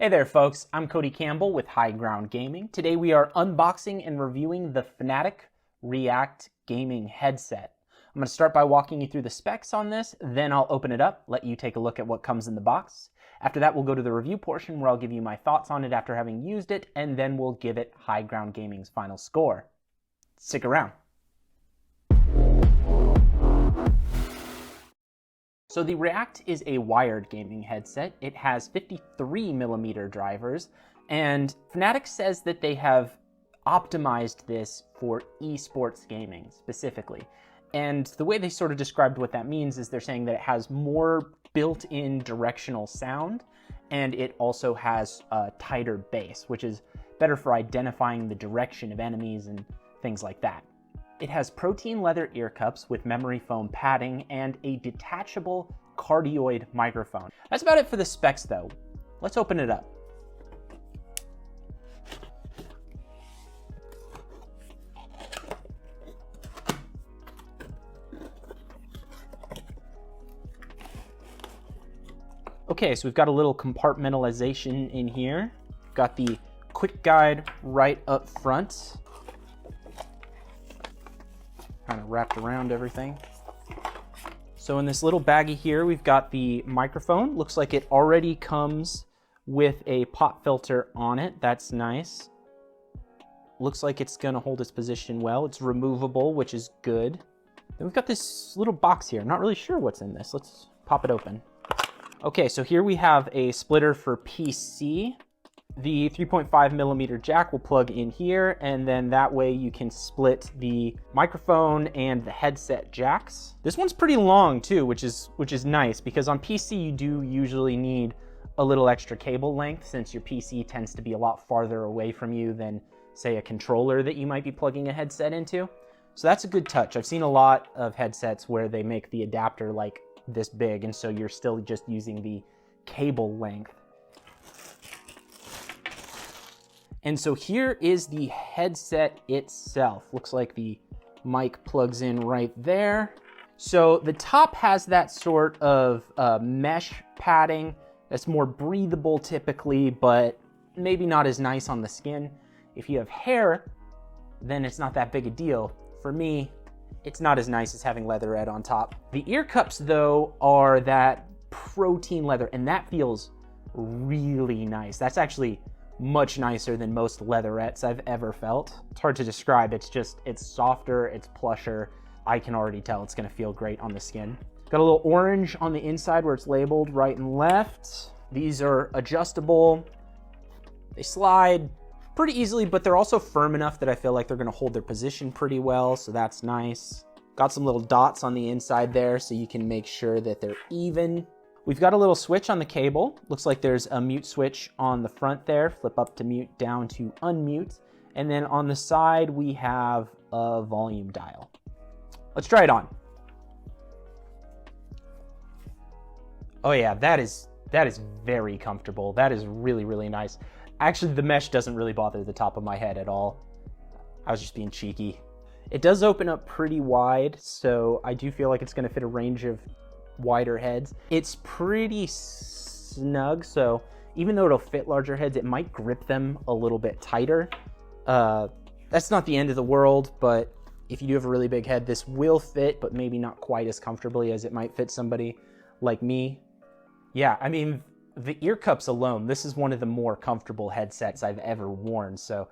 Hey there folks, I'm Cody Campbell with High Ground Gaming. Today we are unboxing and reviewing the Fnatic React gaming headset. I'm going to start by walking you through the specs on this, then I'll open it up, let you take a look at what comes in the box. After that we'll go to the review portion where I'll give you my thoughts on it after having used it, and then we'll give it High Ground Gaming's final score. Stick around. So the React is a wired gaming headset. It has 53mm drivers, and Fnatic says that they have optimized this for esports gaming specifically. And the way they sort of described what that means is they're saying that it has more built-in directional sound, and it also has a tighter bass, which is better for identifying the direction of enemies and things like that. It has protein leather ear cups with memory foam padding and a detachable cardioid microphone. That's about it for the specs though. Let's open it up. Okay, so we've got a little compartmentalization in here. We've got the quick guide right up front. Kind of wrapped around everything. So in this little baggie here, we've got the microphone. Looks like it already comes with a pop filter on it. That's nice. Looks like it's gonna hold its position well. It's removable, which is good. Then we've got this little box here. I'm not really sure what's in this. Let's pop it open. Okay, so here we have a splitter for PC. The 3.5mm jack will plug in here, and then that way you can split the microphone and the headset jacks. This one's pretty long too, which is nice, because on PC you do usually need a little extra cable length, since your PC tends to be a lot farther away from you than, say, a controller that you might be plugging a headset into. So that's a good touch. I've seen a lot of headsets where they make the adapter like this big, and so you're still just using the cable length. And so here is the headset itself. Looks like the mic plugs in right there. So the top has that sort of mesh padding that's more breathable typically, but maybe not as nice on the skin. If you have hair, then it's not that big a deal. For me, it's not as nice as having leatherette on top. The ear cups though are that protein leather, and that feels really nice. That's actually much nicer than most leatherettes I've ever felt. It's hard to describe. It's softer, it's plusher. I can already tell it's gonna feel great on the skin. Got a little orange on the inside where it's labeled right and left. These are adjustable. They slide pretty easily, but they're also firm enough that I feel like they're gonna hold their position pretty well, so that's nice. Got some little dots on the inside there so you can make sure that they're even. We've got a little switch on the cable. Looks like there's a mute switch on the front there. Flip up to mute, down to unmute. And then on the side, we have a volume dial. Let's try it on. Oh yeah, that is very comfortable. That is really, really nice. Actually, the mesh doesn't really bother the top of my head at all. I was just being cheeky. It does open up pretty wide, so I do feel like it's gonna fit a range of wider heads. It's pretty snug, so even though it'll fit larger heads, it might grip them a little bit tighter. That's not the end of the world, but if you do have a really big head, this will fit, but maybe not quite as comfortably as it might fit somebody like me. Yeah, I mean, the ear cups alone, this is one of the more comfortable headsets I've ever worn, so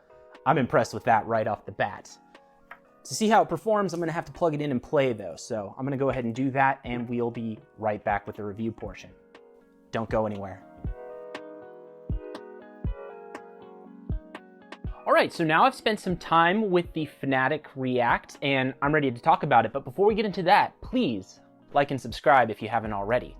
I'm impressed with that right off the bat. To see how it performs, I'm gonna have to plug it in and play though, so I'm gonna go ahead and do that, and we'll be right back with the review portion. Don't go anywhere. All right, so now I've spent some time with the Fnatic React, and I'm ready to talk about it, but before we get into that, please like and subscribe if you haven't already.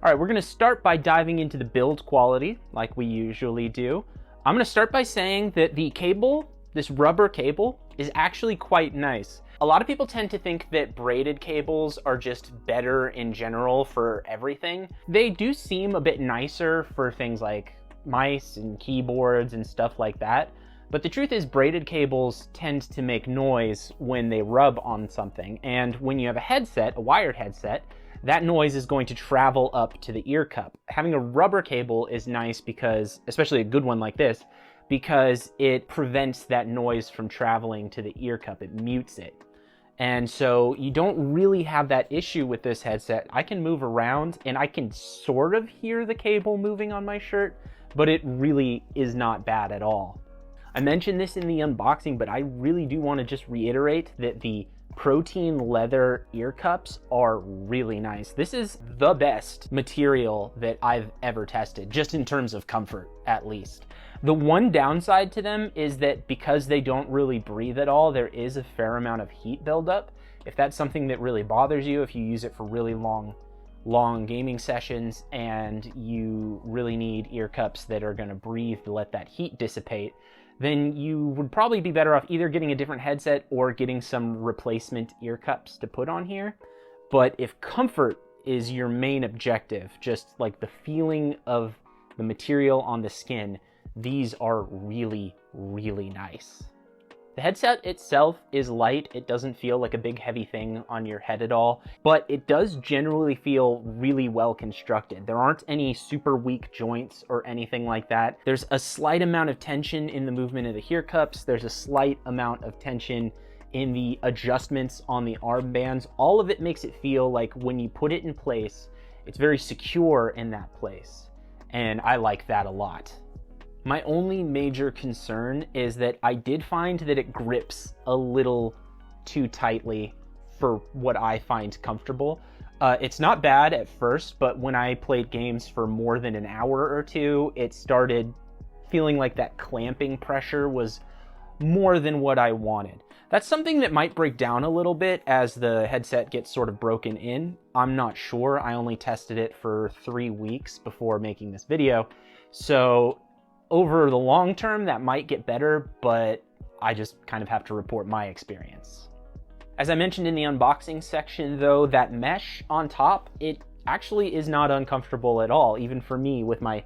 All right, we're gonna start by diving into the build quality, like we usually do. I'm gonna start by saying that the cable, this rubber cable, is actually quite nice. A lot of people tend to think that braided cables are just better in general for everything. They do seem a bit nicer for things like mice and keyboards and stuff like that. But the truth is, braided cables tend to make noise when they rub on something. And when you have a headset, a wired headset, that noise is going to travel up to the ear cup. Having a rubber cable is nice because, especially a good one like this, because it prevents that noise from traveling to the ear cup. It mutes it. And so you don't really have that issue with this headset. I can move around and I can sort of hear the cable moving on my shirt, but it really is not bad at all. I mentioned this in the unboxing, but I really do want to just reiterate that the protein leather ear cups are really nice. This is the best material that I've ever tested, just in terms of comfort, at least. The one downside to them is that because they don't really breathe at all, there is a fair amount of heat buildup. If that's something that really bothers you, if you use it for really long gaming sessions and you really need ear cups that are going to breathe to let that heat dissipate, then you would probably be better off either getting a different headset or getting some replacement ear cups to put on here. But if comfort is your main objective, just like the feeling of the material on the skin, these are really, really nice. The headset itself is light. It doesn't feel like a big heavy thing on your head at all, but it does generally feel really well constructed. There aren't any super weak joints or anything like that. There's a slight amount of tension in the movement of the ear cups. There's a slight amount of tension in the adjustments on the armbands. All of it makes it feel like when you put it in place, it's very secure in that place. And I like that a lot. My only major concern is that I did find that it grips a little too tightly for what I find comfortable. It's not bad at first, but when I played games for more than an hour or two, it started feeling like that clamping pressure was more than what I wanted. That's something that might break down a little bit as the headset gets sort of broken in. I'm not sure. I only tested it for 3 weeks before making this video. So over the long term, that might get better, but I just kind of have to report my experience. As I mentioned in the unboxing section though, that mesh on top, it actually is not uncomfortable at all. Even for me with my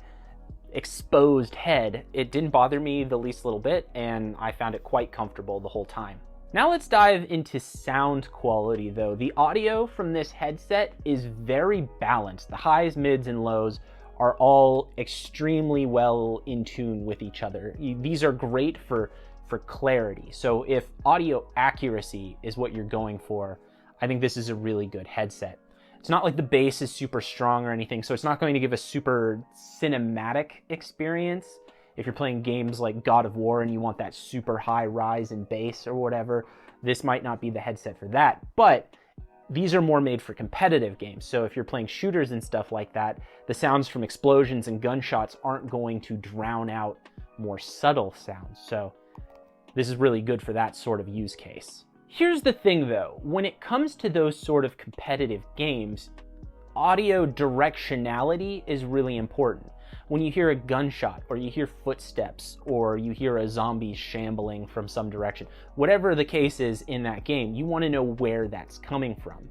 exposed head, it didn't bother me the least little bit, and I found it quite comfortable the whole time. Now let's dive into sound quality though. The audio from this headset is very balanced. The highs, mids, and lows are all extremely well in tune with each other. These are great for clarity. So if audio accuracy is what you're going for, I think this is a really good headset. It's not like the bass is super strong or anything, so it's not going to give a super cinematic experience. If you're playing games like God of War and you want that super high rise in bass or whatever, this might not be the headset for that. But these are more made for competitive games. So if you're playing shooters and stuff like that, the sounds from explosions and gunshots aren't going to drown out more subtle sounds. So this is really good for that sort of use case. Here's the thing though, when it comes to those sort of competitive games, audio directionality is really important. When you hear a gunshot, or you hear footsteps, or you hear a zombie shambling from some direction, whatever the case is in that game, you want to know where that's coming from.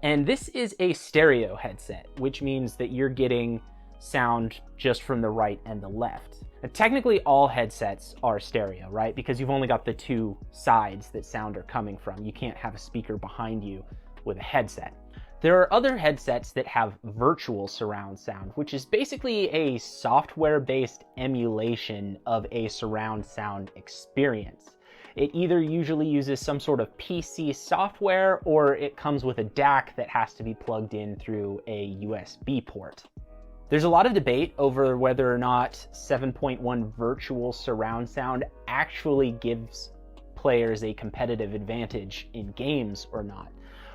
And this is a stereo headset, which means that you're getting sound just from the right and the left. Now, technically all headsets are stereo, right? Because you've only got the two sides that sound are coming from. You can't have a speaker behind you with a headset. There are other headsets that have virtual surround sound, which is basically a software-based emulation of a surround sound experience. It either usually uses some sort of PC software, or it comes with a DAC that has to be plugged in through a USB port. There's a lot of debate over whether or not 7.1 virtual surround sound actually gives players a competitive advantage in games or not.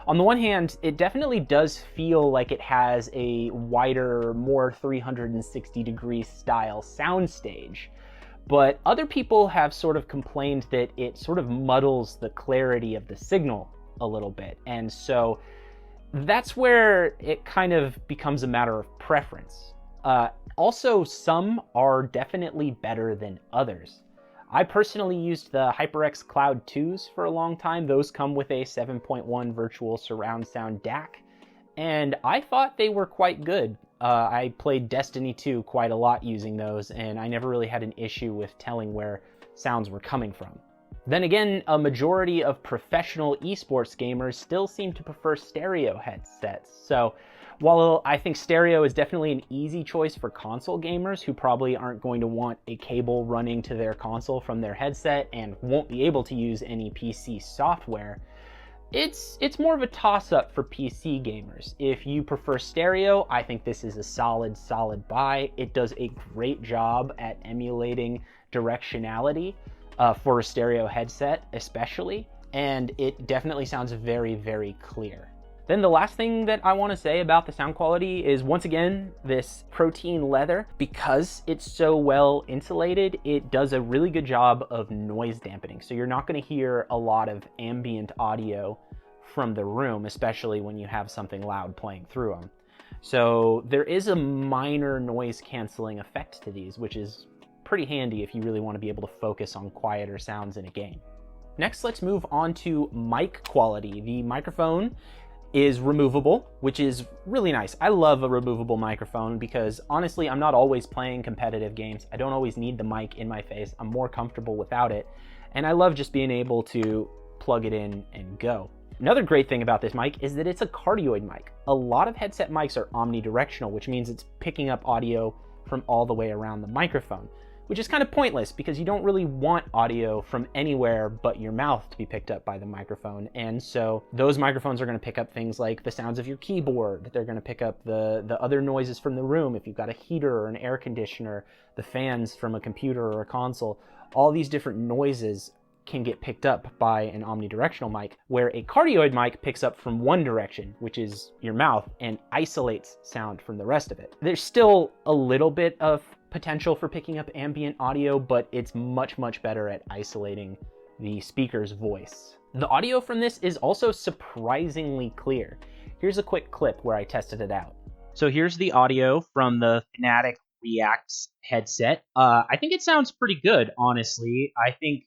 On the one hand, it definitely does feel like it has a wider, more 360-degree style soundstage, but other people have sort of complained that it sort of muddles the clarity of the signal a little bit, and so that's where it kind of becomes a matter of preference. Also, some are definitely better than others. I personally used the HyperX Cloud 2s for a long time. Those come with a 7.1 virtual surround sound DAC, and I thought they were quite good. I played Destiny 2 quite a lot using those, and I never really had an issue with telling where sounds were coming from. Then again, a majority of professional esports gamers still seem to prefer stereo headsets. So while I think stereo is definitely an easy choice for console gamers who probably aren't going to want a cable running to their console from their headset and won't be able to use any PC software, it's more of a toss-up for PC gamers. If you prefer stereo, I think this is a solid buy. It does a great job at emulating directionality for a stereo headset especially, and it definitely sounds very clear. Then the last thing that I want to say about the sound quality is, once again, this protein leather, because it's so well insulated, it does a really good job of noise dampening. So you're not going to hear a lot of ambient audio from the room, especially when you have something loud playing through them. So there is a minor noise canceling effect to these, which is pretty handy if you really want to be able to focus on quieter sounds in a game. Next, let's move on to mic quality. The microphone is removable, which is really nice. I love a removable microphone because honestly, I'm not always playing competitive games. I don't always need the mic in my face. I'm more comfortable without it. And I love just being able to plug it in and go. Another great thing about this mic is that it's a cardioid mic. A lot of headset mics are omnidirectional, which means it's picking up audio from all the way around the microphone, which is kind of pointless because you don't really want audio from anywhere but your mouth to be picked up by the microphone. And so those microphones are going to pick up things like the sounds of your keyboard. They're going to pick up the other noises from the room. If you've got a heater or an air conditioner, the fans from a computer or a console, all these different noises can get picked up by an omnidirectional mic, where a cardioid mic picks up from one direction, which is your mouth, and isolates sound from the rest of it. There's still a little bit of potential for picking up ambient audio, but it's much better at isolating the speaker's voice. The audio from this is also surprisingly clear. Here's a quick clip where I tested it out. So here's the audio from the Fnatic React's headset. I think it sounds pretty good, honestly. I think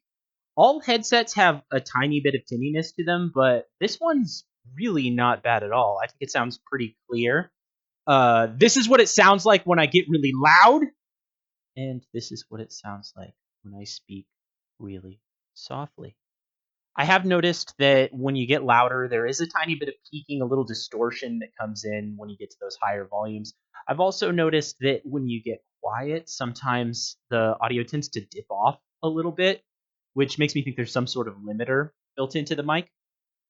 all headsets have a tiny bit of tinniness to them, but this one's really not bad at all. I think it sounds pretty clear. This is what it sounds like when I get really loud. And this is what it sounds like when I speak really softly. I have noticed that when you get louder, there is a tiny bit of peaking, a little distortion that comes in when you get to those higher volumes. I've also noticed that when you get quiet, sometimes the audio tends to dip off a little bit, which makes me think there's some sort of limiter built into the mic.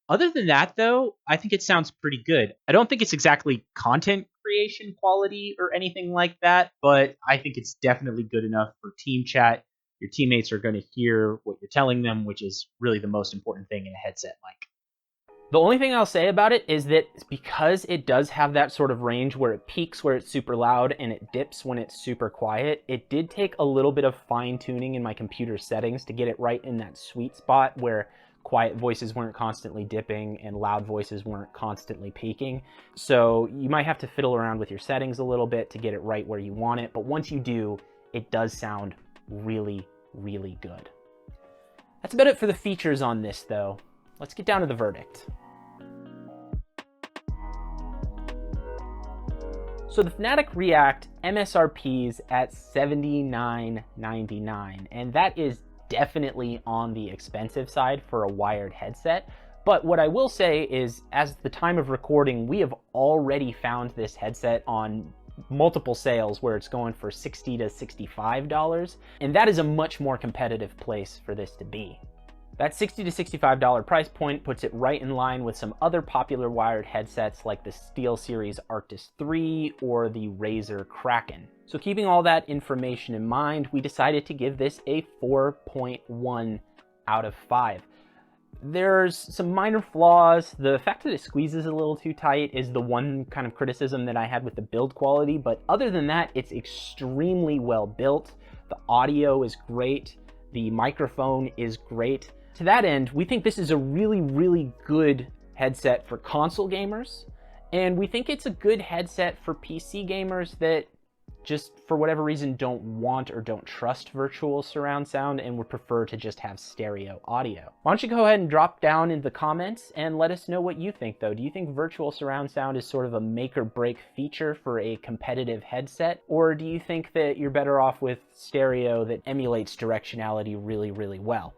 Other than that, though, I think it sounds pretty good. I don't think it's exactly content creation quality or anything like that, but I think it's definitely good enough for team chat. Your teammates are going to hear what you're telling them, which is really the most important thing in a headset mic. The only thing I'll say about it is that because it does have that sort of range where it peaks where it's super loud and it dips when it's super quiet, it did take a little bit of fine tuning in my computer settings to get it right in that sweet spot where quiet voices weren't constantly dipping and loud voices weren't constantly peaking. So you might have to fiddle around with your settings a little bit to get it right where you want it. But once you do, it does sound really good. That's about it for the features on this, though. Let's get down to the verdict. So the Fnatic React MSRP's at $79.99, and that is definitely on the expensive side for a wired headset. But what I will say is, as the time of recording, we have already found this headset on multiple sales where it's going for $60 to $65, and that is a much more competitive place for this to be. That $60 to $65 price point puts it right in line with some other popular wired headsets like the SteelSeries Arctis 3 or the Razer Kraken. So keeping all that information in mind, we decided to give this a 4.1 out of 5. There's some minor flaws. The fact that it squeezes a little too tight is the one kind of criticism that I had with the build quality, but other than that, it's extremely well built. The audio is great. The microphone is great. To that end, we think this is a really good headset for console gamers, and we think it's a good headset for PC gamers that just for whatever reason don't want or don't trust virtual surround sound and would prefer to just have stereo audio. Why don't you go ahead and drop down in the comments and let us know what you think, though. Do you think virtual surround sound is sort of a make or break feature for a competitive headset, or do you think that you're better off with stereo that emulates directionality really well?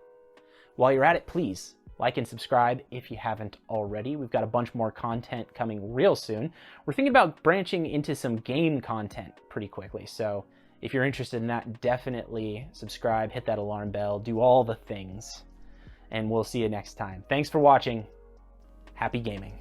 while you're at it, please like and subscribe if you haven't already. We've got a bunch more content coming real soon. We're thinking about branching into some game content pretty quickly. So if you're interested in that, definitely subscribe, hit that alarm bell, do all the things, and we'll see you next time. Thanks for watching. Happy gaming.